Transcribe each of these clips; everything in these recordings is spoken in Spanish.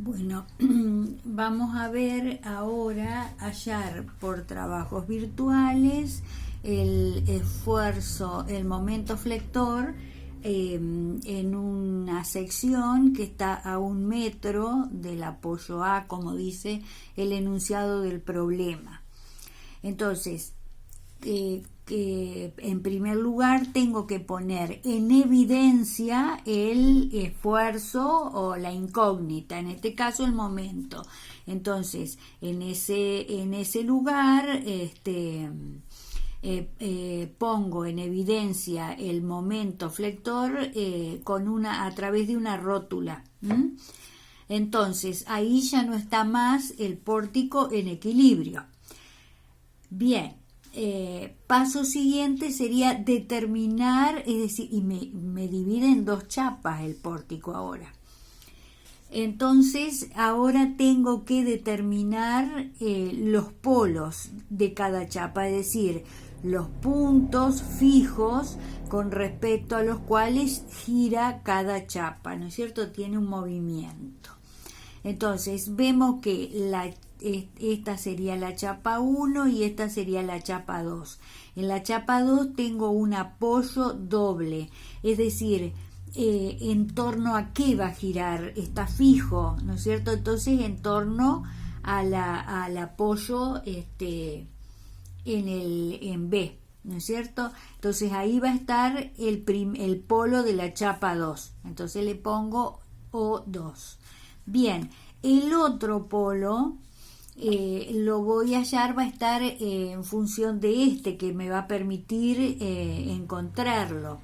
Bueno, vamos a ver ahora, hallar por trabajos virtuales el esfuerzo, el momento flector en una sección que está a 1 metro del apoyo A, como dice el enunciado del problema. Entonces, en primer lugar tengo que poner en evidencia el esfuerzo o la incógnita, en este caso el momento. Entonces, en ese lugar pongo en evidencia el momento flector a través de una rótula. Entonces, ahí ya no está más el pórtico en equilibrio. Bien. Paso siguiente sería determinar, es decir, y me divide en 2 chapas el pórtico ahora. Entonces, ahora tengo que determinar los polos de cada chapa, es decir, los puntos fijos con respecto a los cuales gira cada chapa, ¿no es cierto? Tiene un movimiento. Entonces, vemos que esta sería la chapa 1 y esta sería la chapa 2. En la chapa 2 tengo un apoyo doble, es decir, en torno a qué va a girar, está fijo, ¿no es cierto? Entonces, en torno al apoyo en B, ¿no es cierto? Entonces, ahí va a estar el polo de la chapa 2. Entonces, le pongo O2. Bien, el otro polo lo voy a hallar, va a estar en función de que me va a permitir encontrarlo.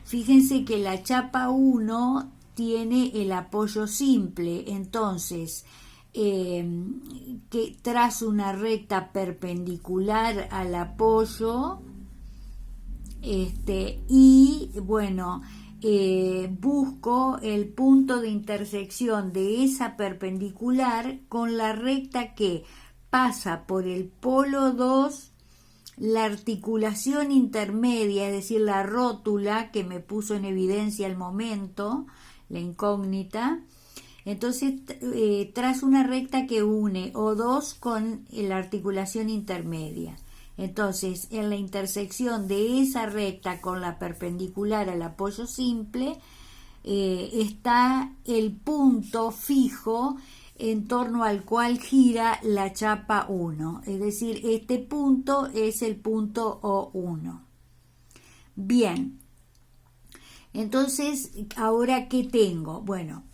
Fíjense que la chapa 1 tiene el apoyo simple, entonces que trazo una recta perpendicular al apoyo y bueno, busco el punto de intersección de esa perpendicular con la recta que pasa por el polo 2, la articulación intermedia, es decir, la rótula que me puso en evidencia el momento, la incógnita. Entonces trazo una recta que une O2 con la articulación intermedia. Entonces, en la intersección de esa recta con la perpendicular al apoyo simple, está el punto fijo en torno al cual gira la chapa 1. Es decir, este punto es el punto O1. Bien. Entonces, ¿ahora qué tengo? Bueno,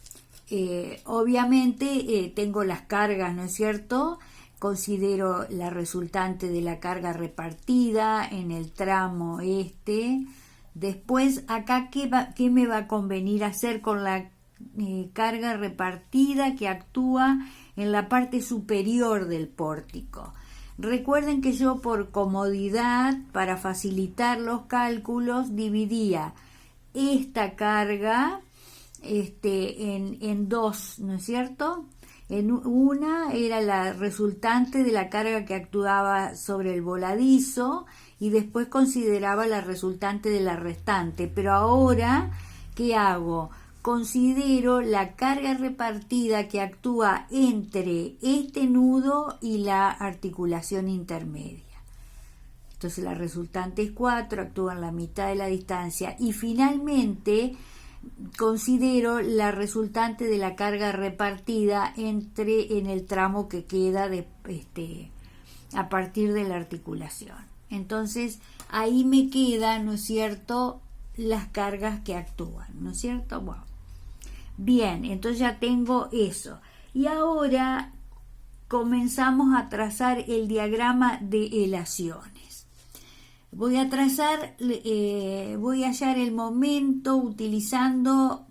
obviamente tengo las cargas, ¿no es cierto? Considero la resultante de la carga repartida en el tramo Después, acá, ¿qué me va a convenir hacer con la carga repartida que actúa en la parte superior del pórtico? Recuerden que yo, por comodidad, para facilitar los cálculos, dividía esta carga en 2, ¿no es cierto? En una era la resultante de la carga que actuaba sobre el voladizo y después consideraba la resultante de la restante. Pero ahora, ¿qué hago? Considero la carga repartida que actúa entre este nudo y la articulación intermedia. Entonces la resultante es 4, actúa en la mitad de la distancia y finalmente considero la resultante de la carga repartida en el tramo que queda a partir de la articulación. Entonces ahí me quedan, ¿no es cierto?, las cargas que actúan, ¿no es cierto? Bueno. Bien, entonces ya tengo eso. Y ahora comenzamos a trazar el diagrama de elaciones. Voy a hallar el momento utilizando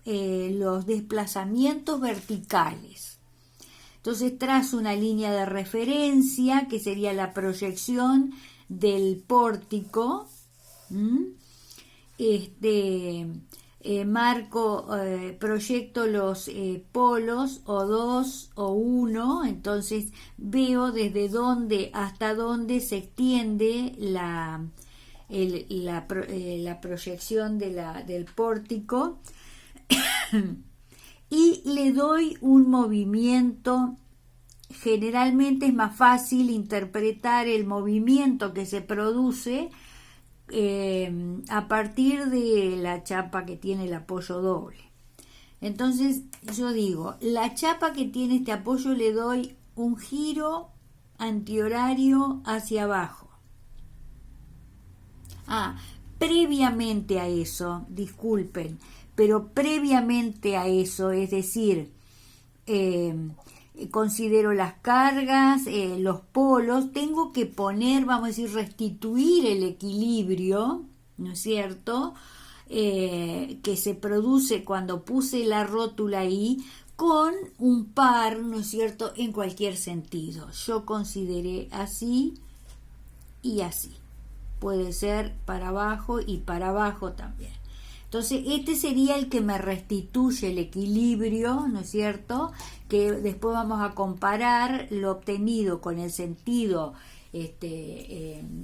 los desplazamientos verticales. Entonces trazo una línea de referencia que sería la proyección del pórtico. Proyecto los polos O2, O1, entonces veo desde dónde hasta dónde se extiende la proyección del pórtico y le doy un movimiento. Generalmente es más fácil interpretar el movimiento que se produce a partir de la chapa que tiene el apoyo doble. Entonces yo digo, la chapa que tiene este apoyo le doy un giro antihorario hacia abajo. Previamente a eso, disculpen, pero previamente a eso, es decir, considero las cargas, los polos, tengo que poner, vamos a decir, restituir el equilibrio, ¿no es cierto?, que se produce cuando puse la rótula ahí, con un par, ¿no es cierto?, en cualquier sentido. Yo consideré así y así. Puede ser para abajo y para abajo también. Entonces, este sería el que me restituye el equilibrio, ¿no es cierto?, que después vamos a comparar lo obtenido con el sentido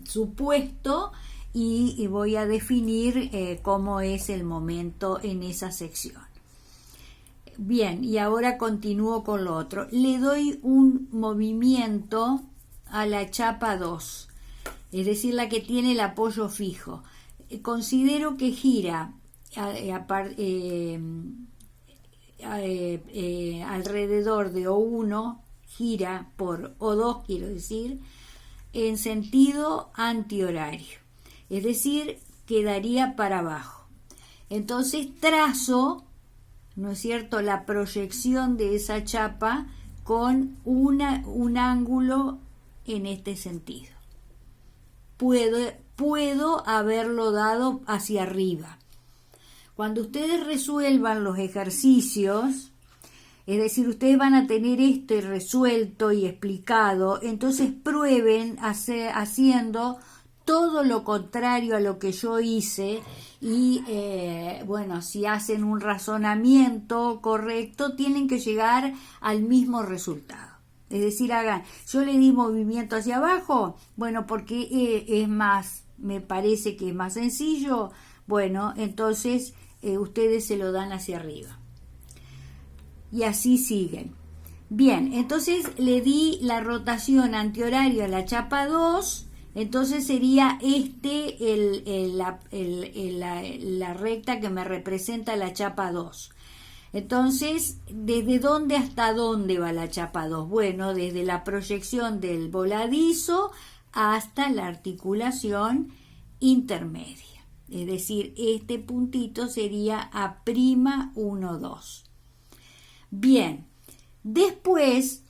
supuesto y voy a definir cómo es el momento en esa sección. Bien, y ahora continúo con lo otro. Le doy un movimiento a la chapa 2, es decir, la que tiene el apoyo fijo. Considero que gira alrededor de O1, gira por O2, quiero decir, en sentido antihorario, es decir, quedaría para abajo. Entonces trazo, ¿no es cierto?, la proyección de esa chapa con un ángulo en este sentido. Puedo haberlo dado hacia arriba. Cuando ustedes resuelvan los ejercicios, es decir, ustedes van a tener esto resuelto y explicado, entonces prueben haciendo todo lo contrario a lo que yo hice y, si hacen un razonamiento correcto, tienen que llegar al mismo resultado. Es decir, yo le di movimiento hacia abajo, porque es más, me parece que es más sencillo, entonces ustedes se lo dan hacia arriba. Y así siguen. Bien, entonces le di la rotación antihoraria a la chapa 2, entonces sería la recta que me representa la chapa 2. Entonces, ¿desde dónde hasta dónde va la chapa 2? Bueno, desde la proyección del voladizo hasta la articulación intermedia. Es decir, este puntito sería A'1,2. Bien, después,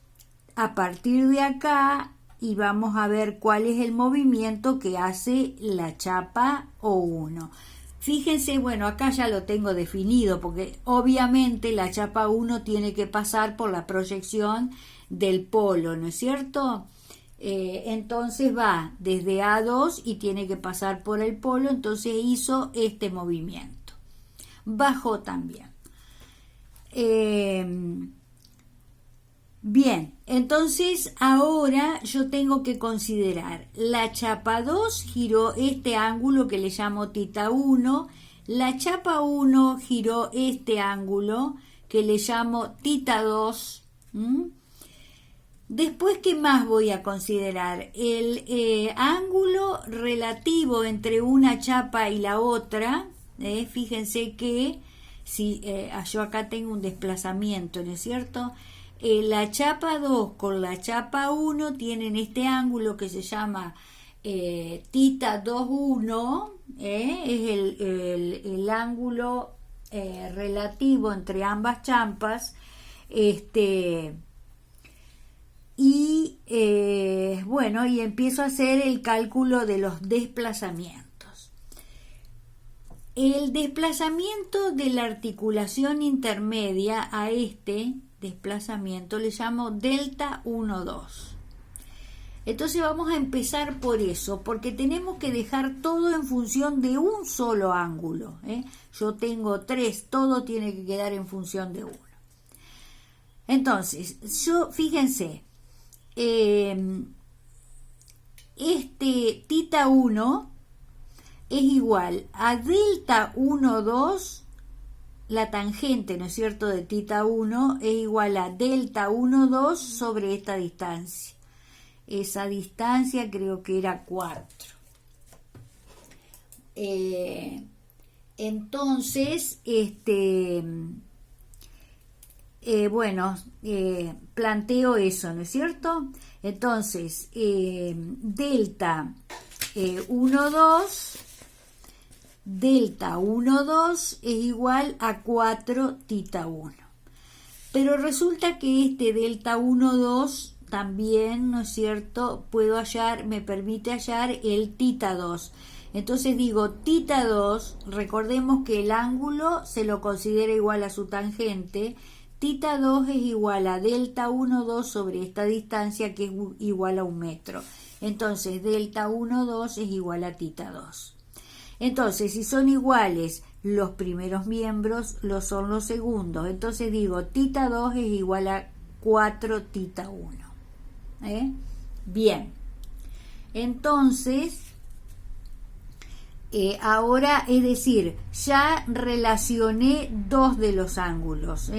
a partir de acá, y vamos a ver cuál es el movimiento que hace la chapa O1. Fíjense, acá ya lo tengo definido, porque obviamente la chapa 1 tiene que pasar por la proyección del polo, ¿no es cierto? Entonces va desde A2 y tiene que pasar por el polo, entonces hizo este movimiento. Bajó también. Bien, entonces ahora yo tengo que considerar la chapa 2 giró este ángulo que le llamo tita 1, la chapa 1 giró este ángulo que le llamo tita 2. Después, ¿qué más voy a considerar? El ángulo relativo entre una chapa y la otra. Fíjense que si yo acá tengo un desplazamiento, ¿no es cierto? La chapa 2 con la chapa 1 tienen este ángulo que se llama tita 2,1, es el ángulo relativo entre ambas chapas, y empiezo a hacer el cálculo de los desplazamientos. El desplazamiento de la articulación intermedia a este desplazamiento le llamo delta 1,2. Entonces vamos a empezar por eso, porque tenemos que dejar todo en función de un solo ángulo. Yo tengo 3, todo tiene que quedar en función de uno. Entonces, fíjense, este tita 1 es igual a delta 1,2 la tangente, ¿no es cierto?, de θ 1 es igual a delta 1, 2 sobre esta distancia. Esa distancia creo que era 4. Entonces, planteo eso, ¿no es cierto? Entonces, delta 1, 2, delta 1, 2 es igual a 4 θ 1. Pero resulta que este delta 1, 2 también, ¿no es cierto?, me permite hallar el θ 2. Entonces digo, θ 2, recordemos que el ángulo se lo considera igual a su tangente. θ 2 es igual a delta 1, 2 sobre esta distancia, que es igual a 1 metro. Entonces, delta 1, 2 es igual a θ 2. Entonces, si son iguales los primeros miembros, lo son los segundos. Entonces digo, θ 2 es igual a 4 θ 1. Bien. Entonces, ahora, es decir, ya relacioné dos de los ángulos.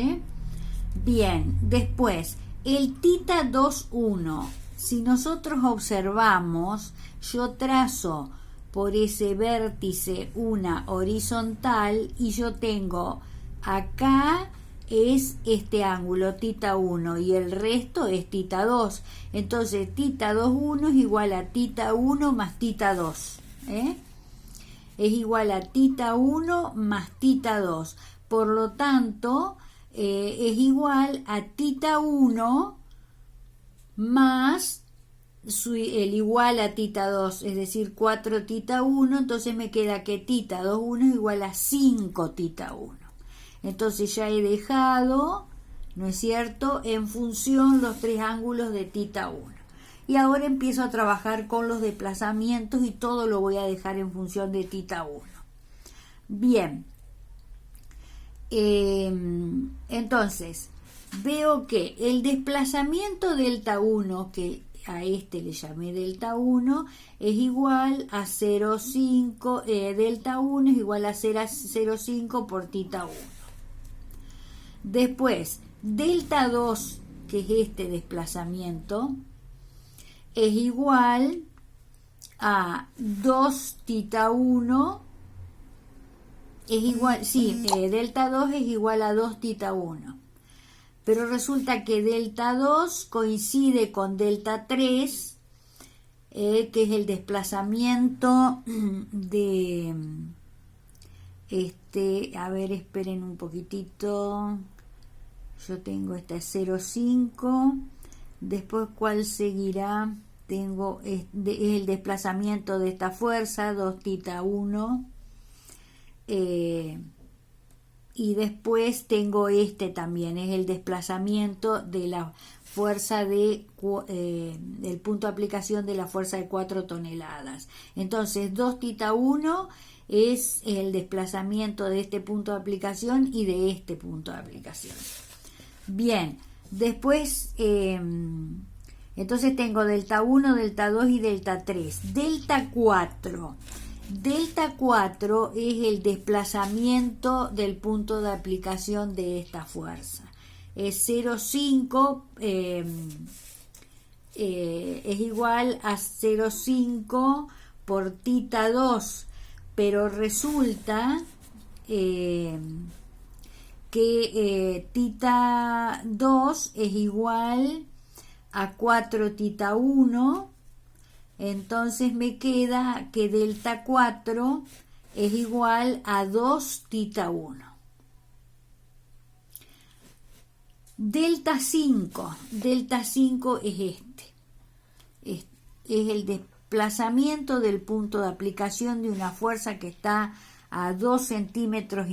Bien, después, el θ 2, 1. Si nosotros observamos, yo trazo por ese vértice una horizontal y yo tengo acá es este ángulo θ 1 y el resto es θ 2. Entonces θ 2, 1 es igual a θ 1 más θ 2. Es igual a θ 1 más θ 2. Por lo tanto, es igual a θ 1 más el igual a θ 2, es decir, 4 θ 1, entonces me queda que θ 2, 1 es igual a 5 θ 1. Entonces ya he dejado, ¿no es cierto?, en función los tres ángulos de θ 1. Y ahora empiezo a trabajar con los desplazamientos y todo lo voy a dejar en función de θ 1. Bien. Entonces, veo que el desplazamiento delta 1, que a este le llamé delta 1, es igual a 0,5, delta 1 es igual a 0,5 por θ 1. Después, delta 2, que es este desplazamiento, es igual a 2 θ 1, es igual, delta 2 es igual a 2 θ 1. Pero resulta que delta 2 coincide con delta 3, que es el desplazamiento de, a ver, esperen un poquitito, yo tengo esta 0,5, después ¿cuál seguirá? Tengo es el desplazamiento de esta fuerza, 2 θ 1, y después tengo también, es el desplazamiento de la fuerza del punto de aplicación de la fuerza de 4 toneladas. Entonces 2 θ 1 es el desplazamiento de este punto de aplicación y de este punto de aplicación. Bien, después entonces tengo delta 1, delta 2 y delta 3. Delta 4. Delta 4 es el desplazamiento del punto de aplicación de esta fuerza. Es 0,5, es igual a 0,5 por θ 2, pero resulta que θ 2 es igual a 4 θ 1, entonces me queda que delta 4 es igual a 2 θ 1. Delta 5 es es el desplazamiento del punto de aplicación de una fuerza que está a 2,5 centímetros,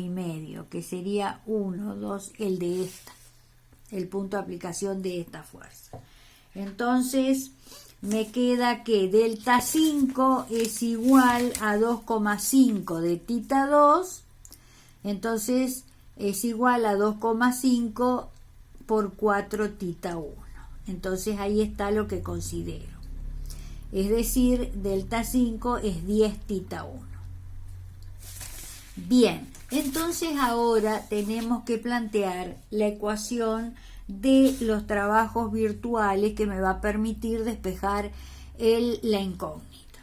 que sería 1, 2, el de el punto de aplicación de esta fuerza. Entonces me queda que delta 5 es igual a 2,5 de θ 2, entonces es igual a 2,5 por 4 θ 1. Entonces ahí está lo que considero. Es decir, delta 5 es 10 θ 1. Bien, Entonces ahora tenemos que plantear la ecuación de los trabajos virtuales que me va a permitir despejar la incógnita.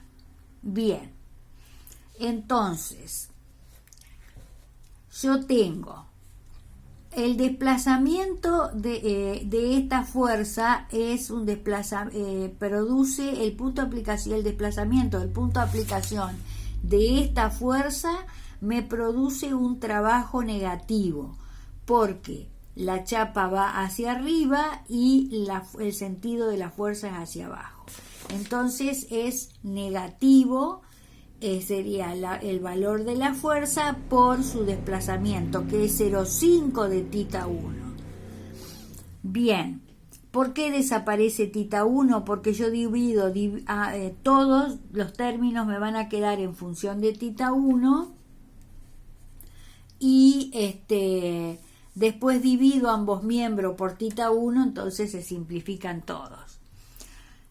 Bien, entonces yo tengo el desplazamiento de esta fuerza es un produce el punto de aplicación, el desplazamiento del punto de aplicación de esta fuerza me produce un trabajo negativo, porque la chapa va hacia arriba y el sentido de la fuerza es hacia abajo. Entonces es negativo, sería el valor de la fuerza por su desplazamiento, que es 0,5 de tita 1. Bien, ¿por qué desaparece tita 1? Porque yo divido, todos los términos me van a quedar en función de tita 1 y después divido ambos miembros por tita 1, entonces se simplifican todos.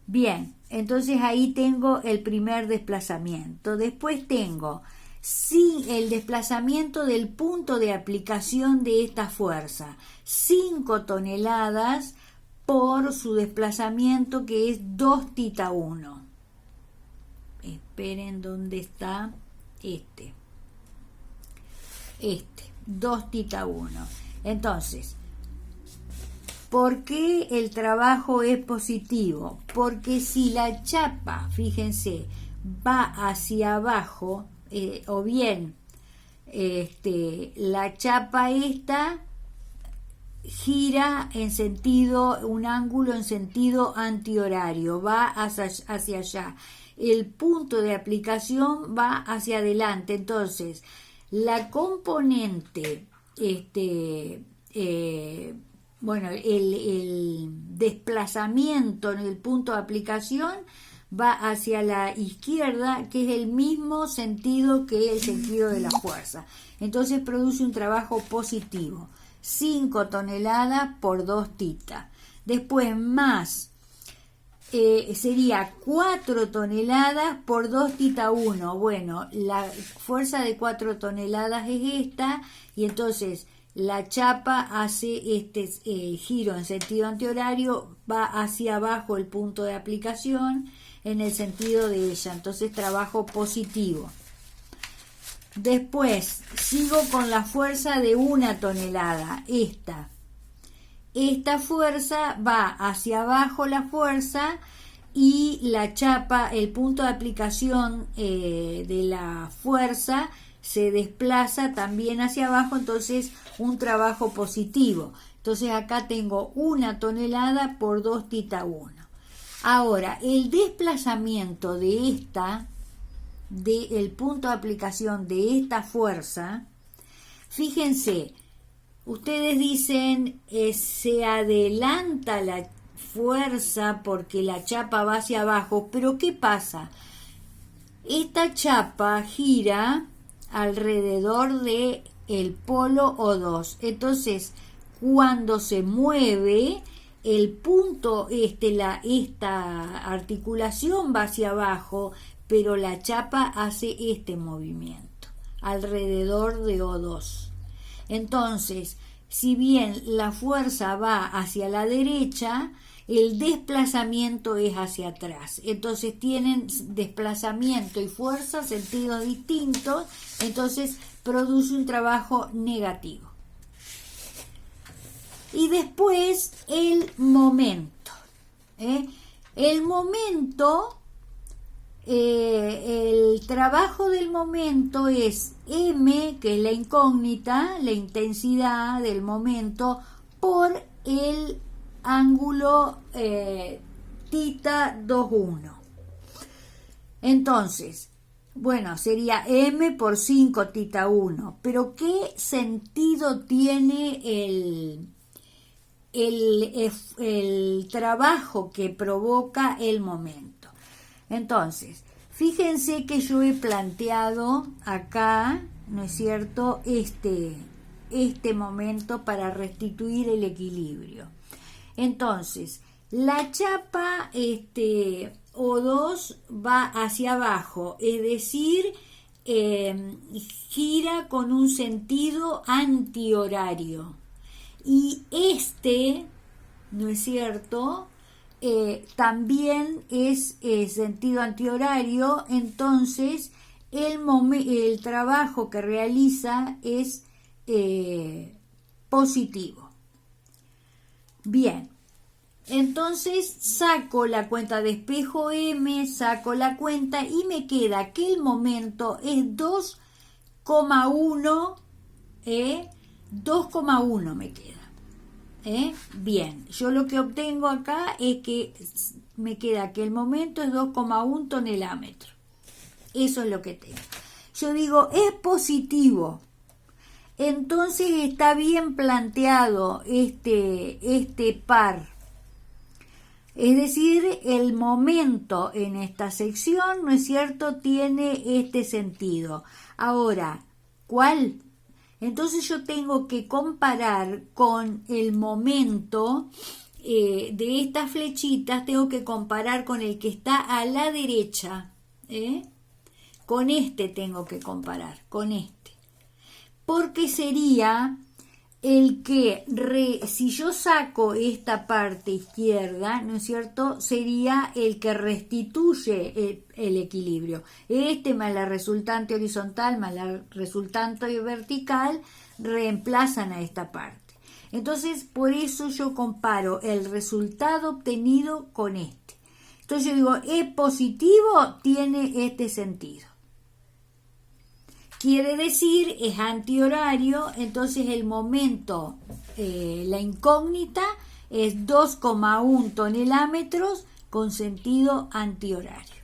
Bien, entonces ahí tengo el primer desplazamiento. Después tengo el desplazamiento del punto de aplicación de esta fuerza, 5 toneladas por su desplazamiento, que es 2 tita 1. Esperen, ¿dónde está? 2 tita 1. Entonces, ¿por qué el trabajo es positivo? Porque si la chapa, fíjense, va hacia abajo, o bien la chapa esta gira un ángulo en sentido antihorario, va hacia allá. El punto de aplicación va hacia adelante. Entonces, la componente, el desplazamiento en el punto de aplicación va hacia la izquierda, que es el mismo sentido que el sentido de la fuerza. Entonces produce un trabajo positivo, 5 toneladas por 2 tita. Después más, sería 4 toneladas por 2 tita 1. Bueno, la fuerza de 4 toneladas es esta, y entonces la chapa hace giro en sentido antihorario, va hacia abajo el punto de aplicación en el sentido de ella, entonces trabajo positivo. Después sigo con la fuerza de 1 tonelada, esta fuerza va hacia abajo, la fuerza, y la chapa, el punto de aplicación de la fuerza se desplaza también hacia abajo, entonces un trabajo positivo. Entonces acá tengo 1 tonelada por 2 tita 1. Ahora, el desplazamiento del punto de aplicación de esta fuerza, fíjense, ustedes dicen se adelanta la fuerza porque la chapa va hacia abajo, pero ¿qué pasa? Esta chapa gira alrededor de el polo O2, entonces cuando se mueve el punto, esta articulación va hacia abajo, pero la chapa hace este movimiento alrededor de O2. Entonces, si bien la fuerza va hacia la derecha, el desplazamiento es hacia atrás. Entonces tienen desplazamiento y fuerza, sentidos distintos, entonces produce un trabajo negativo. Y después el momento. El momento, el trabajo del momento es M, que es la incógnita, la intensidad del momento, por el ángulo tita 2,1. Entonces, bueno, sería M por 5 tita 1. Pero ¿qué sentido tiene el trabajo que provoca el momento? Entonces, fíjense que yo he planteado acá, ¿no es cierto?, este momento para restituir el equilibrio. Entonces, la chapa O2 va hacia abajo, es decir, gira con un sentido antihorario. Y ¿no es cierto?, también es sentido antihorario, entonces el trabajo que realiza es positivo. Bien, entonces saco la cuenta, despejo M, saco la cuenta y me queda que el momento es 2,1, 2,1 me queda. Bien, yo lo que obtengo acá es que me queda que el momento es 2,1 tonelámetros. Eso es lo que tengo. Yo digo, es positivo. Entonces está bien planteado este par. Es decir, el momento en esta sección, ¿no es cierto?, tiene este sentido. Ahora, ¿cuál? Entonces yo tengo que comparar con el momento de estas flechitas, tengo que comparar con el que está a la derecha. Con este tengo que comparar, con este. Porque sería el que, si yo saco esta parte izquierda, ¿no es cierto?, sería el que restituye el equilibrio. Más la resultante horizontal más la resultante vertical reemplazan a esta parte. Entonces, por eso yo comparo el resultado obtenido con este. Entonces yo digo, es positivo, tiene este sentido. Quiere decir, es antihorario, entonces el momento, la incógnita, es 2,1 tonelámetros con sentido antihorario.